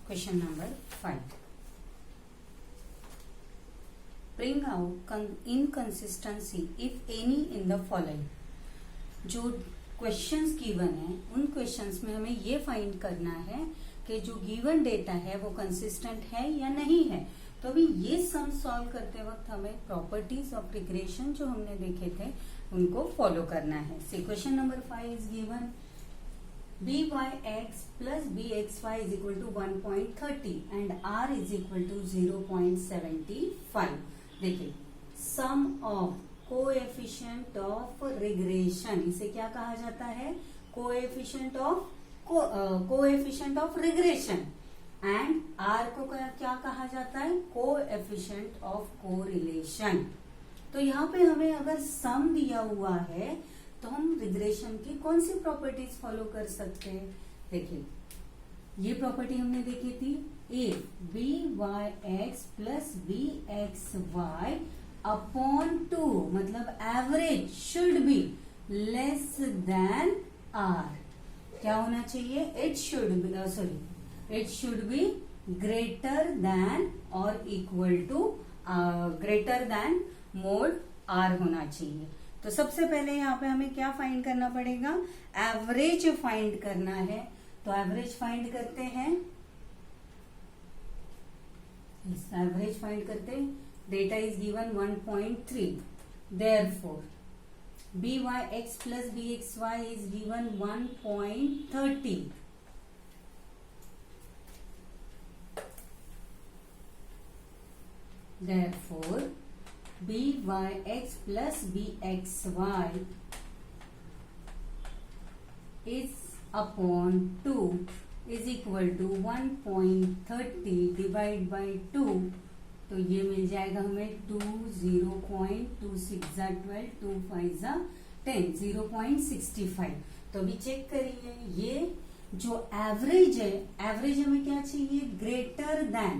Question number 5. Bring out inconsistency if any in the following. जो questions given है उन questions में हमें ये फाइंड करना है कि जो गिवन डेटा है वो कंसिस्टेंट है या नहीं है. तो अभी ये सम सॉल्व करते वक्त हमें प्रॉपर्टीज ऑफ रिग्रेशन जो हमने देखे थे उनको फॉलो करना है. See question number 5 is given byx plus bxy is equal to 1.30 and r is equal to 0.75. देखिए sum of coefficient of regression, इसे क्या कहा जाता है? Coefficient of regression. And R को क्या कहा जाता है? Coefficient of correlation. तो यहाँ पे हमें अगर सम दिया हुआ है तो हम रिग्रेशन की कौन सी प्रॉपर्टीज फॉलो कर सकते हैं? देखिए ये प्रॉपर्टी हमने देखी थी, A B Y X plus B X Y upon 2, मतलब average should be less than R. क्या होना चाहिए? It should be greater than और equal to greater than mode R होना चाहिए. तो सबसे पहले यहाँ पे हमें क्या फाइंड करना पड़ेगा? एवरेज फाइंड करना है. तो एवरेज फाइंड करते हैं, एवरेज फाइंड करते. Data is given 1.3. Therefore byx plus bxy is given 1.30. Therefore byx plus bxy is upon 2 is equal to 1.30 divide by 2. तो ये मिल जाएगा हमें 2, 0.26 12, 2 5 10, 0.65. तो अभी चेक करिए, ये जो एवरेज है, एवरेज हमें क्या चाहिए? ग्रेटर देन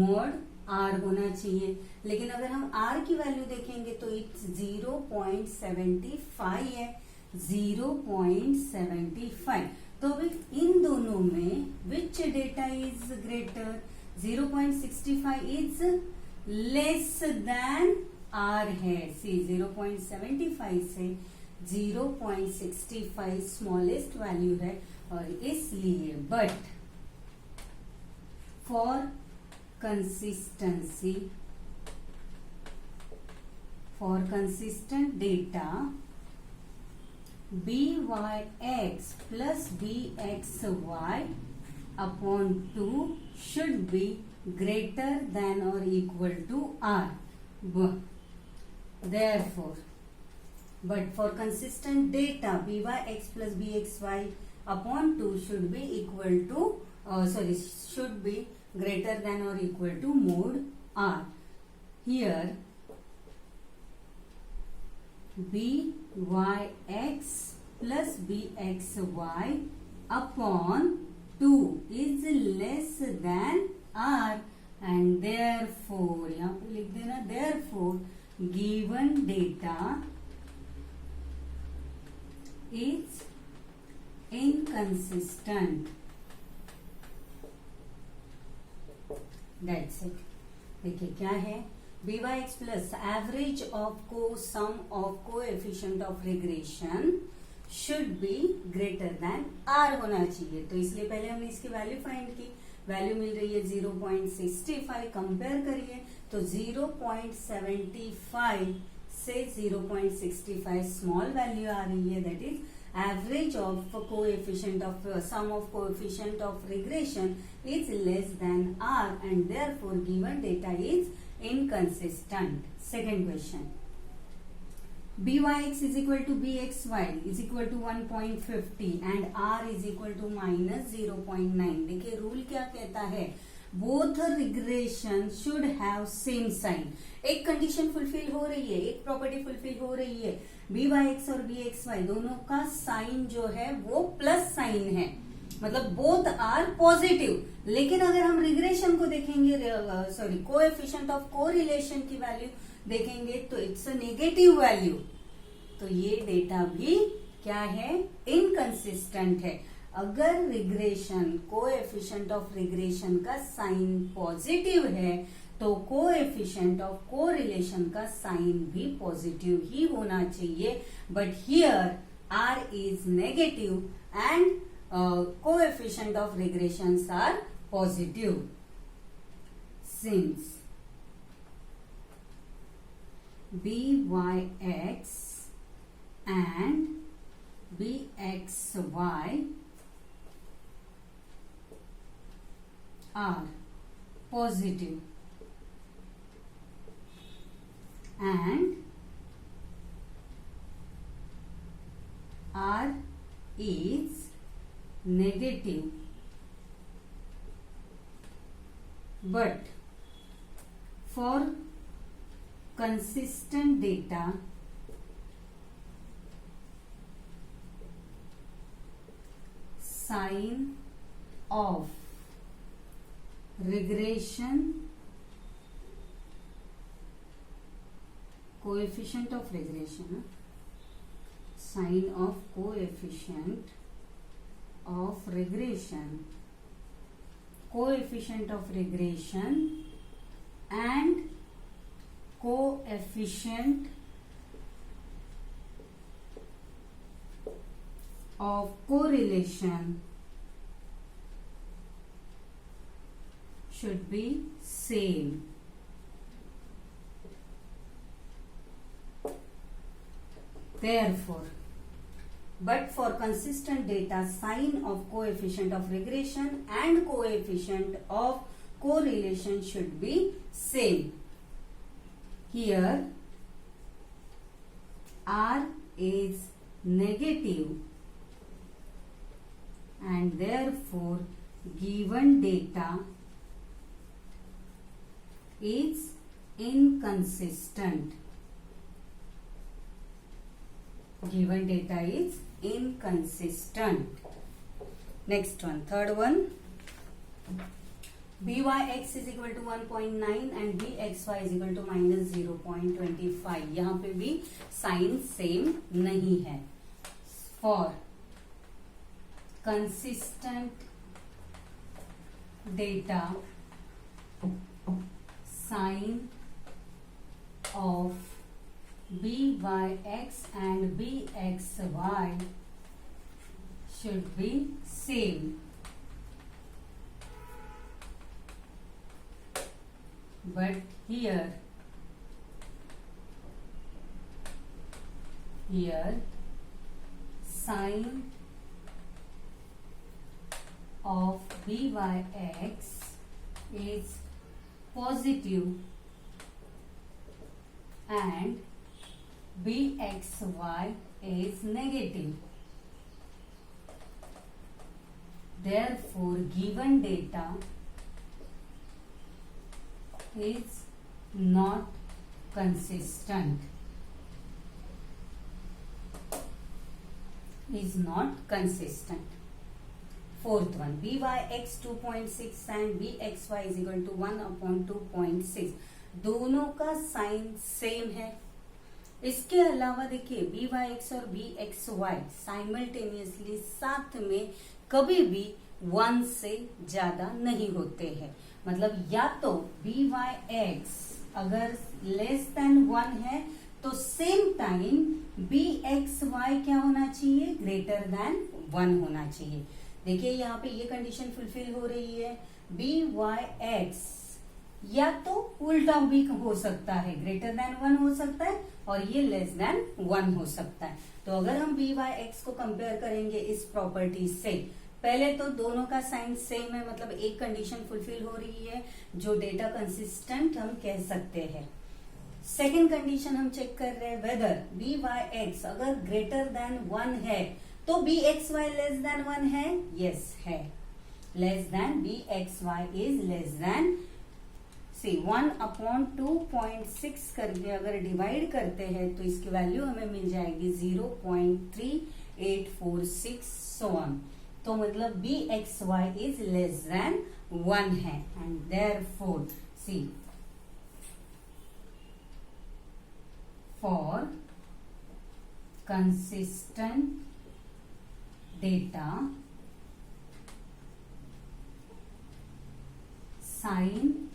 मोड आर होना चाहिए. लेकिन अगर हम आर की वैल्यू देखेंगे तो इट्स 0.75 है, 0.75. तो अभी इन दोनों में which data is greater? 0.65 is less than R है. सी 0.75 से 0.65 स्मॉलेस्ट वैल्यू है और इसलिए but for consistency, for consistent data byx plus bxy upon 2 should be greater than or equal to r. Therefore, but for consistent data byx plus bxy upon 2 should be equal to should be greater than or equal to mod r. Here byx plus bxy upon 2 is less than r and therefore यहाँ पे लिख देना, therefore given data is inconsistent. That's it. देखिए क्या है? byx plus average of sum of coefficient of regression should be greater than R होना चाहिए. तो इसलिए पहले हमने इसकी वैल्यू फाइंड की. वैल्यू मिल रही है 0.65. कंपेयर करिए तो 0.75 से 0.65 स्मॉल वैल्यू आ रही है. That is average of coefficient of sum of coefficient of regression is less than r and therefore given data is inconsistent. Second question, byx is equal to bxy is equal to 1.50 and r is equal to minus 0.9. देखिए rule क्या कहता है? Both regression should have same sign. एक condition fulfil हो रही है, एक property fulfil हो रही है. byx और bxy दोनों का साइन जो है वो प्लस साइन है, मतलब बोथ आर पॉजिटिव. लेकिन अगर हम रिग्रेशन को देखेंगे, कोएफिशिएंट ऑफ कोरिलेशन की वैल्यू देखेंगे तो इट्स अ नेगेटिव वैल्यू. तो ये डेटा भी क्या है? इनकंसिस्टेंट है. अगर रिग्रेशन कोएफिशिएंट ऑफ रिग्रेशन का साइन पॉजिटिव है तो कोएफिशिएंट ऑफ कोरिलेशन का साइन भी पॉजिटिव ही होना चाहिए, but here R is negative and coefficient of regressions are positive. Since byx and bxy are positive and R is negative, but for consistent data sign of regression, coefficient of regression, sign of coefficient of regression, coefficient of regression and coefficient of correlation should be same. Therefore, but for consistent data, sign of coefficient of regression and coefficient of correlation should be same. Here, R is negative and therefore given data is inconsistent. Given data is inconsistent. Next one, third one. byx is equal to 1.9 and bxy is equal to minus 0.25. यहाँ पे भी sign same नहीं है. For consistent data, sign of byx and bxy should be same. But here sign of byx is positive and bxy is negative. Therefore, given data is not consistent. Is not consistent. Fourth one, byx 2.6 and bxy is equal to 1 upon 2.6. दोनों का sign same है. इसके अलावा देखिए byx और bxy simultaneously साथ में कभी भी 1 से ज्यादा नहीं होते हैं. मतलब या तो byx अगर लेस देन 1 है तो सेम टाइम bxy क्या होना चाहिए, ग्रेटर देन 1 होना चाहिए. देखिए यहाँ पे ये कंडीशन फुलफिल हो रही है. byx या तो उल्टा भी हो सकता है, ग्रेटर देन 1 हो सकता है और ये लेस देन 1 हो सकता है. तो अगर हम byx को कंपेयर करेंगे इस प्रॉपर्टी से, पहले तो दोनों का साइन सेम है, मतलब एक कंडीशन फुलफिल हो रही है जो डेटा कंसिस्टेंट हम कह सकते हैं. सेकेंड कंडीशन हम चेक कर रहे हैं वेदर byx अगर ग्रेटर देन 1 है तो bxy लेस देन 1 है. यस है, less than bxy is less than 1 upon 2.6 करके अगर डिवाइड करते हैं तो इसकी वैल्यू हमें मिल जाएगी 0.3846 सो ऑन. तो मतलब bxy इज लेस देन 1 है and therefore see for consistent data sign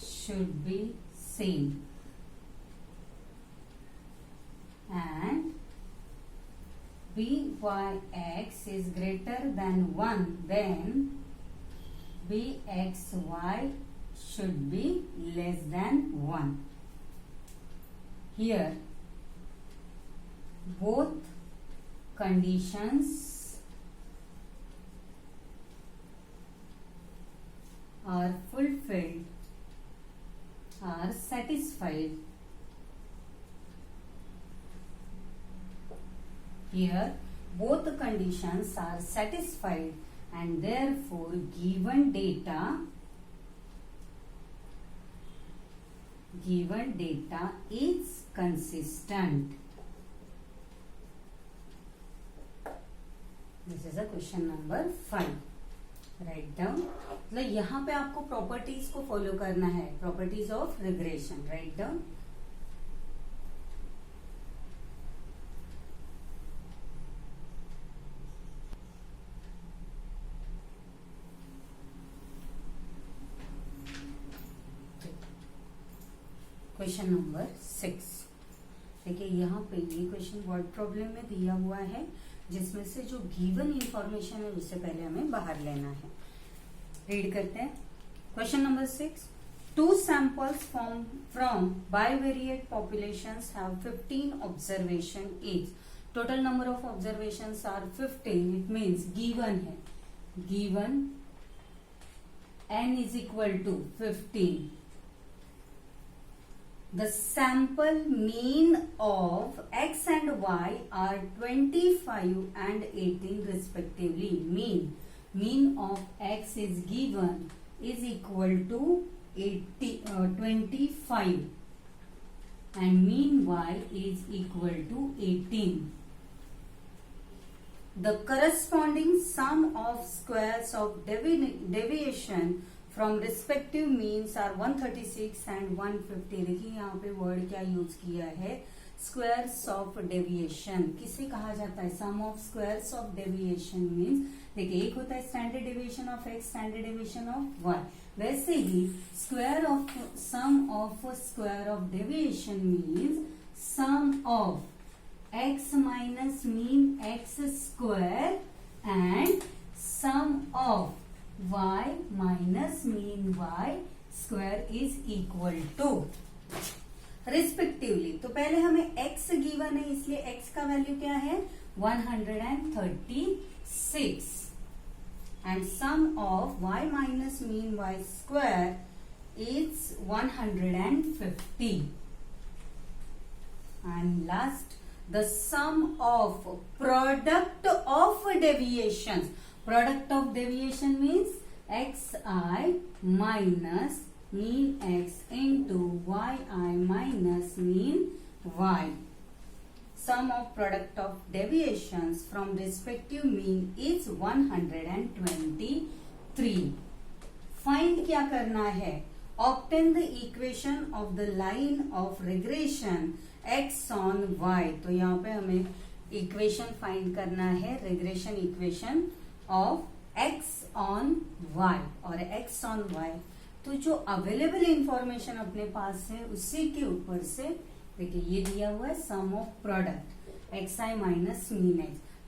should be same, and byx is greater than 1, then bxy should be less than 1. Here both conditions are fulfilled, are satisfied. Here both conditions are satisfied, and therefore given data is consistent. This is a question number 5. Write down. मतलब यहाँ पे आपको properties को follow करना है, properties of regression. Write down. Question number 6. देखिए यहाँ पे ये क्वेश्चन वर्ड प्रॉब्लम में दिया हुआ है, जिसमें से जो गिवन इंफॉर्मेशन है उससे पहले हमें बाहर लेना है. रीड करते हैं. Question number 6. 2 samples from bivariate populations have 15 observation each. Total number of observations are 15. It means given है, given n is equal to 15. The sample mean of x and y are 25 and 18 respectively. Mean of x is given is equal to 25 and mean y is equal to 18. The corresponding sum of squares of deviation from respective means are 136 and 150. देखिए यहाँ पे word क्या use किया है, squares of deviation. किसे कहा जाता है? Sum of squares of deviation means, देखिए एक होता है standard deviation of X, standard deviation of Y. वैसे ही square of sum of square of deviation means sum of X minus mean X square and sum of y minus mean y square is equal to respectively. तो पहले हमें x given है, इसलिए x का value क्या है? 136 and sum of y minus mean y square is 150. And last, the sum of product of deviations. Product of deviation means xi minus mean x into yi minus mean y. Sum of product of deviations from respective mean is 123. Find क्या करना है? Obtain the equation of the line of regression x on y. तो यहाँ पे हमें equation find करना है, regression equation of x on y और x on y. तो जो अवेलेबल इंफॉर्मेशन अपने पास है उसी के ऊपर से देखिए ये दिया हुआ है sum of product xi minus mean x.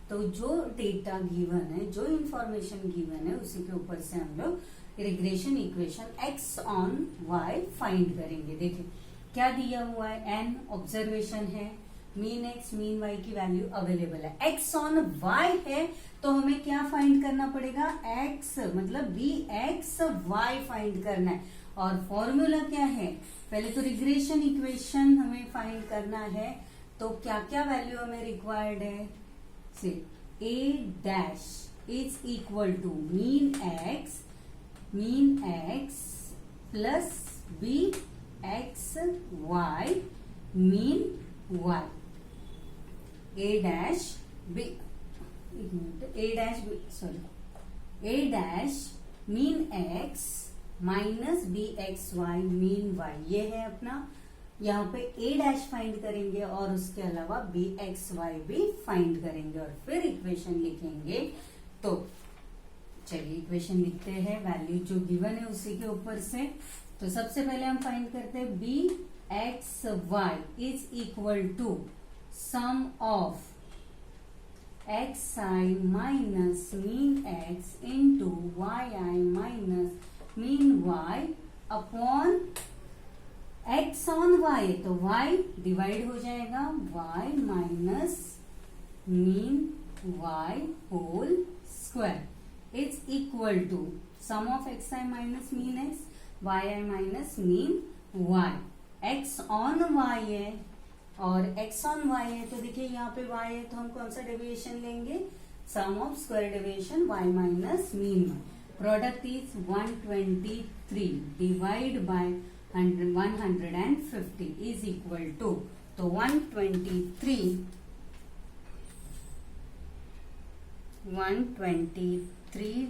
तो जो डेटा गिवन है, जो इंफॉर्मेशन गिवन है उसी के ऊपर से हम लोग regression equation x on y find करेंगे. देखिए क्या दिया हुआ है, n ऑब्जर्वेशन है, मीन x मीन y की वैल्यू अवेलेबल है, x on y है तो हमें क्या फाइंड करना पड़ेगा? x मतलब bxy फाइंड करना है. और फॉर्मूला क्या है? पहले तो रिग्रेशन इक्वेशन हमें फाइंड करना है. तो क्या क्या वैल्यू हमें रिक्वायर्ड है? Say a dash is equal to mean x plus bxy mean y. a dash mean x minus bxy mean y. ये है अपना, यहाँ पे a डैश फाइंड करेंगे और उसके अलावा bxy भी फाइंड करेंगे और फिर इक्वेशन लिखेंगे. तो चलिए इक्वेशन लिखते हैं, वैल्यू जो गिवन है उसी के ऊपर से। तो सबसे पहले हम फाइंड करते हैं B X Y is equal to sum of X I minus mean X into Y I minus mean Y upon X on Y, तो y डिवाइड हो जाएगा y minus mean y whole square is equal to sum of X I minus mean X Y I minus mean y। x on y है और x on y है, तो देखिए यहाँ पे y है तो हम कौन सा डेविएशन लेंगे, sum of square deviation y minus mean y। Product is 123 divide by 150 is equal to, तो 123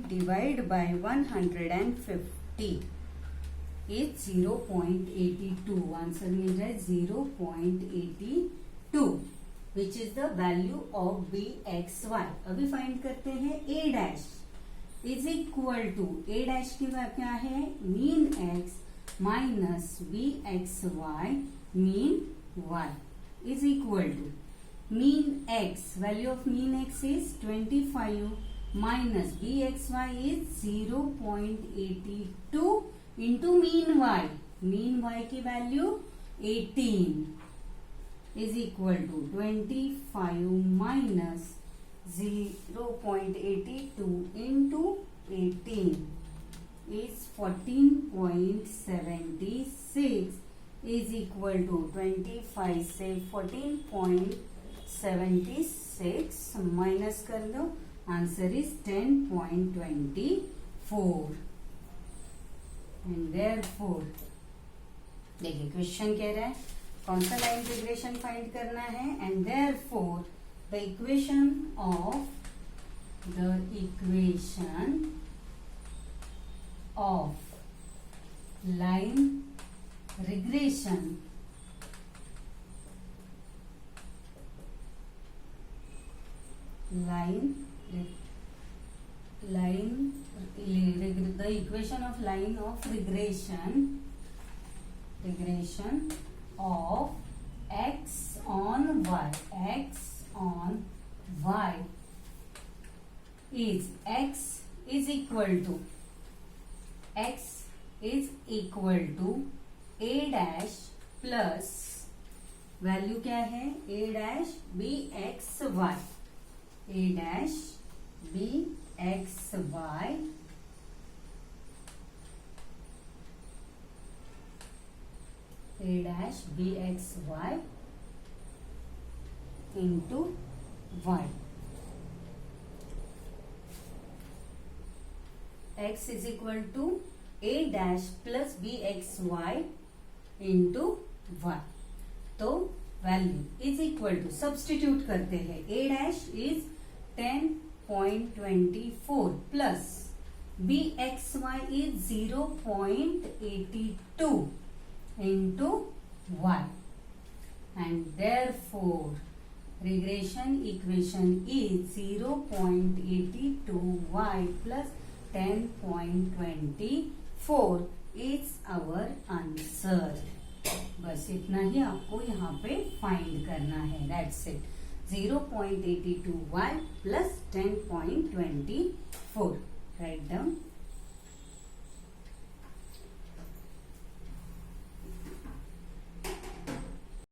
डिवाइड बाय 150 इज 0.82। आंसर मिल रहा है 0.82 which is the value of B X Y. अभी फाइंड करते हैं A dash is equal to, A dash की क्या है, mean X minus B X Y mean Y is equal to mean X, value of mean X is 25 minus B X Y is 0.82 into mean Y की वैल्यू 18 is equal to 25 minus 0.82 into 18 is 14.76 is equal to 25 से 14.76 minus कर दो, answer is 10.24 and therefore देखिए question कह रहा है कौन सा लाइन इंटीग्रेशन फाइंड करना है, and therefore the equation of line regression the equation of line of regression of x on y is x is equal to a dash plus value क्या है, a dash b x y, a dash b x y a dash b x y into y। x is equal to a dash plus b x y into y, तो value is equal to substitute करते हैं, a dash is 10.24 plus b x y is 0.82 into y, and therefore regression equation is 0.82y plus 10.24 is our answer। बस इतना ही आपको यहाँ पे find करना है, that's it. 0.82y plus 10.24, write down.